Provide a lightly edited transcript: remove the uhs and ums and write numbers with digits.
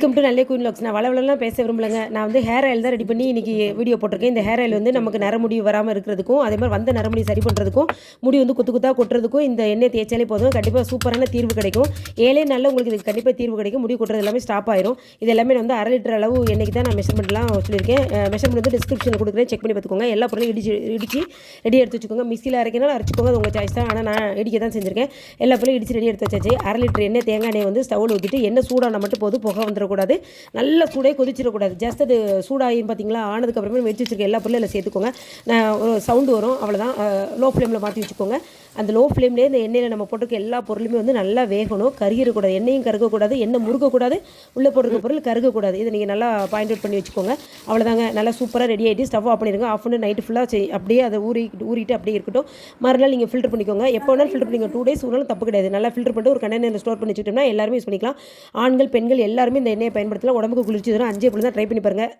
Welcome to நல்ல queen lakhs. நான் வளவளலாம் பேச விரும்பலைங்க. நான் வந்து ஹேர் ஆயில் தான் ரெடி பண்ணி இன்றைக்கி வீடியோ போட்டிருக்கேன். இந்த ஹேர் ஆயில் வந்து நமக்கு நரமுடி வராமல் இருக்கிறதுக்கும், அதே மாதிரி வந்த நரமுடி சரி பண்ணுறதுக்கும், முடி வந்து குத்து குத்தாக கொட்டுறதுக்கும் இந்த எண்ணெய் தேய்ச்சாலே போதும், கண்டிப்பாக சூப்பரான தீர்வு கிடைக்கும். 7 நாளில் உங்களுக்கு இதுக்கு கண்டிப்பாக தீர்வு கிடைக்கும். முடி கொட்டுறது எல்லாமே ஸ்டாப் ஆயிரும். இது எல்லாமே வந்து 1/2 லிட்டர் அளவு எண்ணெய்க்கு தான் நான் மெஷர்மெண்ட்லாம் சொல்லியிருக்கேன். மெஷர்மெண்ட் வந்து டிஸ்கிரிப்ஷனில் கொடுக்குறேன், செக் பண்ணி பார்த்துக்கோங்க. எல்லா பொருளையும் இடிச்சு ரெடி எடுத்து வச்சுக்கோங்க. மிக்சியில் அரைக்கனாலும் அரைச்சிக்கோங்க, அது உங்கள் சாய்ஸ் தான். ஆனால் நான் இடிக்க தான் செஞ்சுருக்கேன். எல்லா பொருளையும் இடிச்சு ரெடி எடுத்து வச்சாச்சு. 1/2 லிட்டர் எண்ணெய் தேங்காய் எண்ணெய் வந்து ஸ்டவ்வில் ஊற்றிட்டு எண்ணெய் சூடான மட்டும் போதும், புகை வந்துடக்கூடாது. நல்ல சூடே கொதிச்சிடக்கூடாது. ஜஸ்ட் அது சூடாகி பார்த்தீங்களா, ஆனதுக்கப்புறமே வெடிச்சு வச்சுருக்க எல்லா பொருளும் அதில் சேர்த்துக்கோங்க. ஒரு சவுண்டு வரும், அவ்வளோதான். லோ ஃப்ளேமில் மாற்றி வச்சுக்கோங்க. அந்த லோ ஃப்ளேம்லேயே இந்த எண்ணெயில் நம்ம போட்டிருக்க எல்லா பொருளுமே வந்து நல்லா வேகணும். கருகிடக்கூடாது, எண்ணெயும் கருகக்கூடாது, எண்ணெய் முருகக்கூடாது, உள்ளே போட்டிருக்க பொருள் கருகக்கூடாது. இதை நீங்கள் நல்லா பாயிண்ட் அவுட் பண்ணி வச்சுக்கோங்க. அவ்வளோதாங்க, நல்லா சூப்பராக ரெடி ஆகிட்டு ஸ்டவ் ஆஃப் பண்ணிடுங்க. ஆஃப் பண்ணி நைட்டு ஃபுல்லாக அப்படியே அதை ஊறிட்டு அப்படியே இருக்கட்டும். மறுநாள் நீங்கள் ஃபில்டர் பண்ணிக்கோங்க. எப்போ வேணாலும் ஃபில்டர் பண்ணிக்கோங்க. 2 டேஸ் ஊறினாலும் தப்பு கிடையாது. நல்லா ஃபில்டர் பண்ணிட்டு ஒரு கண்டெய்னரில் ஸ்டோர் பண்ணி வச்சுட்டோம்னா எல்லாருமே யூஸ் பண்ணிக்கலாம். ஆண்கள் பெண்கள் எல்லாருமே இந்த எண்ணெயை பயன்படுத்தலாம். உடம்புக்கு குளிர்ச்சி தரும். 5 தான் ட்ரை பண்ணி பாருங்கள்.